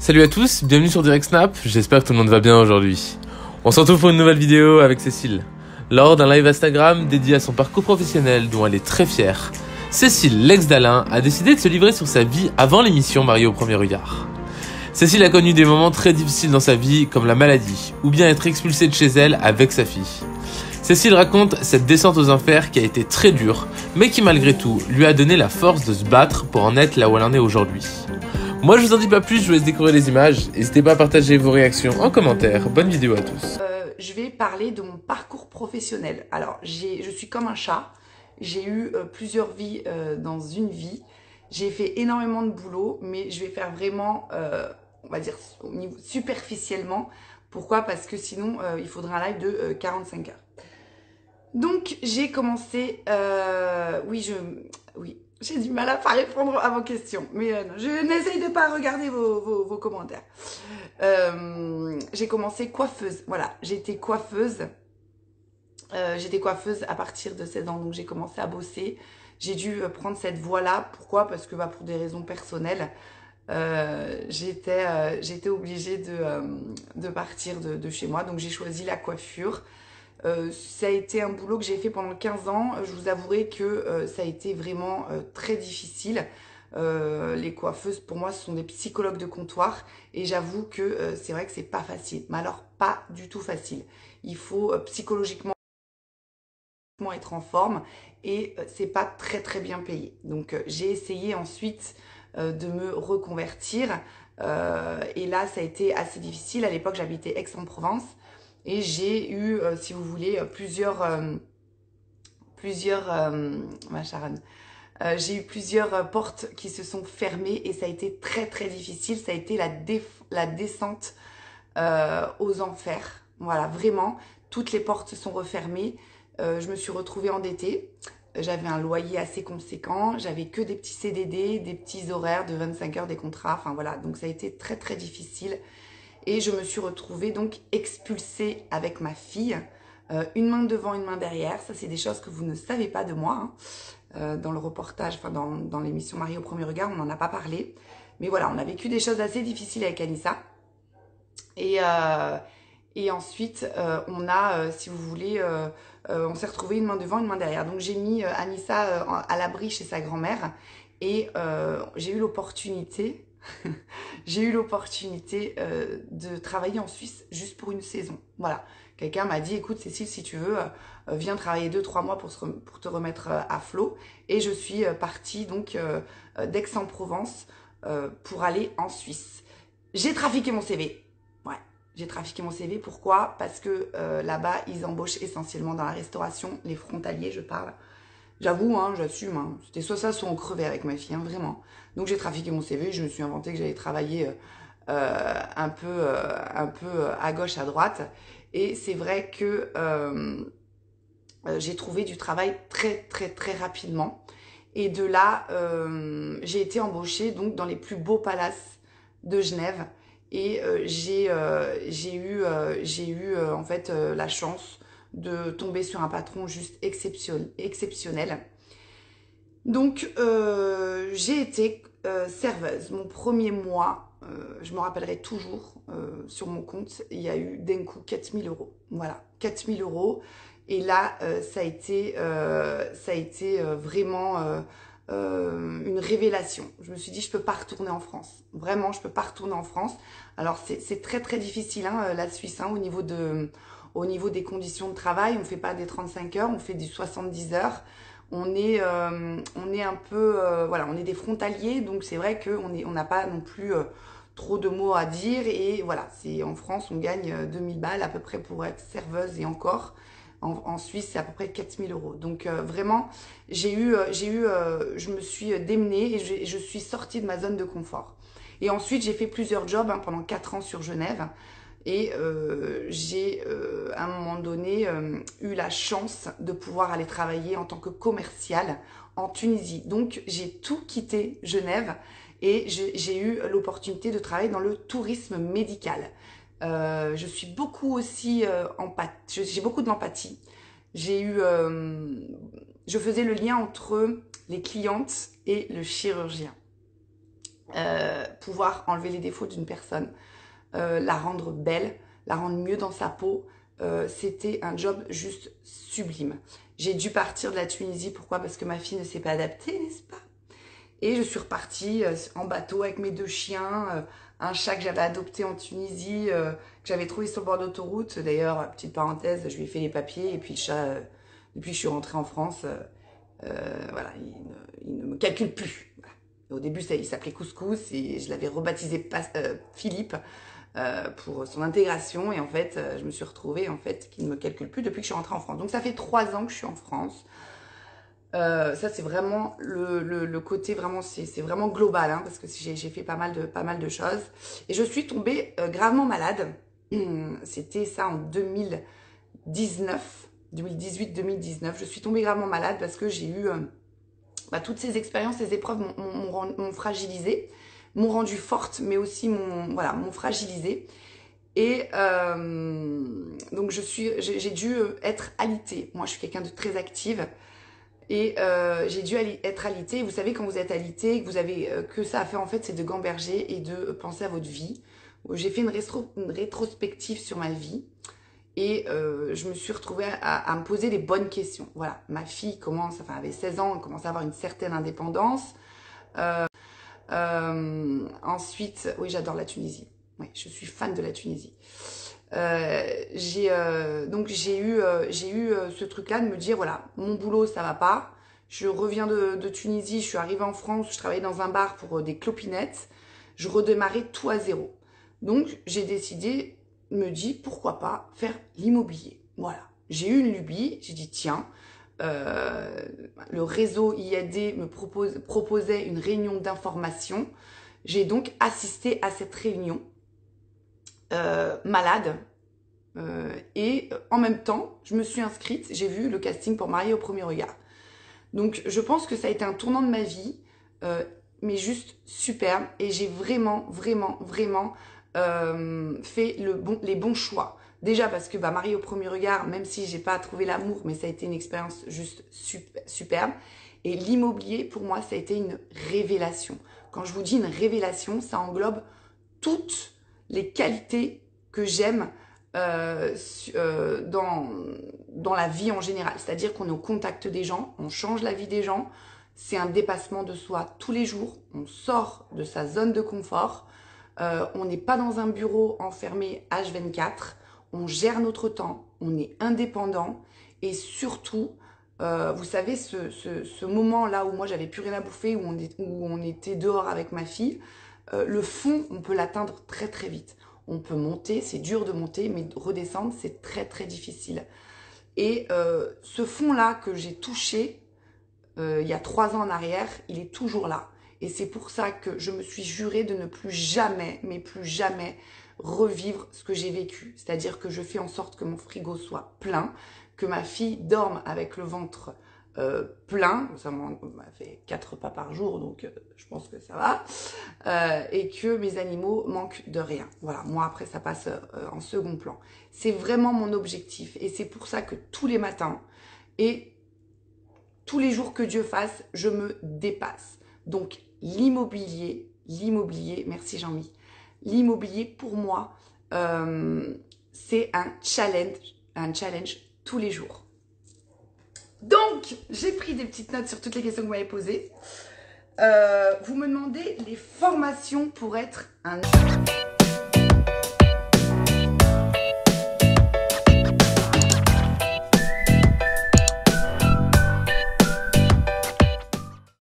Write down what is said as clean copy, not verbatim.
Salut à tous, bienvenue sur Direct Snap, j'espère que tout le monde va bien aujourd'hui. On se retrouve pour une nouvelle vidéo avec Cécile. Lors d'un live Instagram dédié à son parcours professionnel dont elle est très fière, Cécile, l'ex d'Alain, a décidé de se livrer sur sa vie avant l'émission Mariée au premier regard. Cécile a connu des moments très difficiles dans sa vie comme la maladie ou bien être expulsée de chez elle avec sa fille. Cécile raconte cette descente aux enfers qui a été très dure, mais qui malgré tout lui a donné la force de se battre pour en être là où elle en est aujourd'hui. Moi je vous en dis pas plus, je vous laisse découvrir les images, n'hésitez pas à partager vos réactions en commentaire, bonne vidéo à tous. Je vais parler de mon parcours professionnel. Alors je suis comme un chat, j'ai eu plusieurs vies dans une vie, j'ai fait énormément de boulot, mais je vais faire vraiment, on va dire au niveau superficiellement. Pourquoi? Parce que sinon il faudrait un live de 45 heures. Donc j'ai commencé, oui, j'ai du mal à pas répondre à vos questions, mais non, je n'essaye de pas regarder vos commentaires. J'ai commencé coiffeuse, voilà, j'étais coiffeuse à partir de 16 ans, donc j'ai commencé à bosser. J'ai dû prendre cette voie-là, pourquoi? Parce que pour des raisons personnelles, j'étais obligée de partir de chez moi, donc j'ai choisi la coiffure. Ça a été un boulot que j'ai fait pendant 15 ans. Je vous avouerai que ça a été vraiment très difficile. Les coiffeuses, pour moi, ce sont des psychologues de comptoir. Et j'avoue que c'est vrai que c'est pas facile. Mais alors, pas du tout facile. Il faut psychologiquement être en forme. Et c'est pas très très bien payé. Donc, j'ai essayé ensuite de me reconvertir. Et là, ça a été assez difficile. À l'époque, j'habitais Aix-en-Provence. Et j'ai eu, si vous voulez, j'ai eu plusieurs portes qui se sont fermées et ça a été très très difficile. Ça a été la descente aux enfers. Voilà, vraiment, toutes les portes se sont refermées. Je me suis retrouvée endettée. J'avais un loyer assez conséquent. J'avais que des petits CDD, des petits horaires de 25 heures, des contrats. Enfin voilà, donc ça a été très très difficile. Et je me suis retrouvée donc expulsée avec ma fille, une main devant, une main derrière. Ça, c'est des choses que vous ne savez pas de moi. Dans le reportage, enfin dans l'émission Mariée au premier regard, on n'en a pas parlé. Mais voilà, on a vécu des choses assez difficiles avec Anissa. Et ensuite, on a, si vous voulez, on s'est retrouvés une main devant, une main derrière. Donc j'ai mis Anissa à l'abri chez sa grand-mère. Et j'ai eu l'opportunité... j'ai eu l'opportunité de travailler en Suisse juste pour une saison. Voilà. Quelqu'un m'a dit, écoute Cécile, si tu veux, viens travailler 2-3 mois pour te remettre à flot. Et je suis partie donc d'Aix-en-Provence pour aller en Suisse. J'ai trafiqué mon CV. Ouais, j'ai trafiqué mon CV. Pourquoi? Parce que là-bas, ils embauchent essentiellement dans la restauration, les frontaliers, je parle. J'avoue, hein, j'assume, hein. C'était soit ça, soit on crevait avec ma fille, hein, vraiment. Donc j'ai trafiqué mon CV, je me suis inventé que j'allais travailler un peu à gauche, à droite. Et c'est vrai que j'ai trouvé du travail très très très rapidement. Et de là, j'ai été embauchée donc dans les plus beaux palaces de Genève. Et j'ai eu en fait la chance de tomber sur un patron juste exceptionnel. Donc, j'ai été serveuse. Mon premier mois, je me rappellerai toujours, sur mon compte, il y a eu d'un coup 4 000 €. Voilà, 4 000 €. Et là, ça a été vraiment une révélation. Je me suis dit, je peux pas retourner en France. Vraiment, je peux pas retourner en France. Alors, c'est très, très difficile, hein, la Suisse, hein, au niveau des conditions de travail. On ne fait pas des 35 heures, on fait du 70 heures. On est un peu, voilà, on est des frontaliers, donc c'est vrai qu'on n'a pas non plus trop de mots à dire. Et voilà, en France, on gagne 2000 balles à peu près pour être serveuse et encore. En Suisse, c'est à peu près 4 000 €. Donc vraiment, je me suis démenée et je suis sortie de ma zone de confort. Et ensuite, j'ai fait plusieurs jobs hein, pendant 4 ans sur Genève. Et j'ai à un moment donné eu la chance de pouvoir aller travailler en tant que commerciale en Tunisie. Donc j'ai tout quitté Genève et j'ai eu l'opportunité de travailler dans le tourisme médical. Je suis beaucoup aussi j'ai beaucoup de l'empathie. Je faisais le lien entre les clientes et le chirurgien. pouvoir enlever les défauts d'une personne, la rendre belle, la rendre mieux dans sa peau. C'était un job juste sublime. J'ai dû partir de la Tunisie. Pourquoi? Parce que ma fille ne s'est pas adaptée, n'est-ce pas? Et je suis repartie en bateau avec mes 2 chiens, un chat que j'avais adopté en Tunisie, que j'avais trouvé sur le bord d'autoroute. D'ailleurs, petite parenthèse, je lui ai fait les papiers. Et puis le chat, depuis que je suis rentrée en France, voilà, il ne me calcule plus. Voilà. Au début, il s'appelait Couscous et je l'avais rebaptisé Philippe pour son intégration. Et en fait, je me suis retrouvée en fait qu'il ne me calcule plus depuis que je suis rentrée en France. Donc ça fait 3 ans que je suis en France. Ça c'est vraiment le côté vraiment, c'est vraiment global, hein, parce que j'ai fait pas mal de choses. Et je suis tombée gravement malade. C'était ça en 2018-2019. Je suis tombée gravement malade parce que j'ai eu toutes ces expériences, ces épreuves m'ont fragilisée, m'ont rendue forte, mais aussi m'ont fragilisée. Et donc j'ai dû être alitée. Moi je suis quelqu'un de très active. Et j'ai dû être alitée. Vous savez, quand vous êtes alité, que vous avez que ça a fait en fait, c'est de gamberger et de penser à votre vie. J'ai fait une rétrospective sur ma vie et je me suis retrouvée à me poser les bonnes questions. Voilà, ma fille avait 16 ans, elle commence à avoir une certaine indépendance. Ensuite, oui, j'adore la Tunisie. Oui, je suis fan de la Tunisie. J'ai eu ce truc-là de me dire, voilà, mon boulot, ça va pas. Je reviens de Tunisie, je suis arrivée en France, je travaillais dans un bar pour des clopinettes. Je redémarrais tout à zéro. Donc, j'ai décidé, me dit, pourquoi pas faire l'immobilier. Voilà. J'ai eu une lubie, j'ai dit, tiens, le réseau IAD me proposait une réunion d'information. J'ai donc assisté à cette réunion. Malade et en même temps je me suis inscrite, j'ai vu le casting pour Mariée au premier regard. Donc je pense que ça a été un tournant de ma vie, mais juste superbe, et j'ai vraiment fait les bons choix. Déjà parce que Mariée au premier regard, même si j'ai pas trouvé l'amour, mais ça a été une expérience juste superbe. Et l'immobilier pour moi ça a été une révélation. Quand je vous dis une révélation, ça englobe toutes les qualités que j'aime dans la vie en général. C'est-à-dire qu'on est au contact des gens, on change la vie des gens, c'est un dépassement de soi tous les jours, on sort de sa zone de confort, on n'est pas dans un bureau enfermé H24, on gère notre temps, on est indépendant et surtout, vous savez, ce moment-là où moi j'avais plus rien à bouffer, où on était dehors avec ma fille, le fond, on peut l'atteindre très vite. On peut monter, c'est dur de monter, mais redescendre, c'est très difficile. Et ce fond-là que j'ai touché il y a 3 ans en arrière, il est toujours là. Et c'est pour ça que je me suis jurée de ne plus jamais, mais plus jamais, revivre ce que j'ai vécu. C'est-à-dire que je fais en sorte que mon frigo soit plein, que ma fille dorme avec le ventre plein, ça m'a fait 4 repas par jour, donc je pense que ça va, et que mes animaux manquent de rien. Voilà, moi après ça passe en second plan. C'est vraiment mon objectif, et c'est pour ça que tous les matins, et tous les jours que Dieu fasse, je me dépasse. Donc l'immobilier, merci Jean-Mi, l'immobilier pour moi, c'est un challenge tous les jours. Donc, j'ai pris des petites notes sur toutes les questions que vous m'avez posées. Vous me demandez les formations pour être un...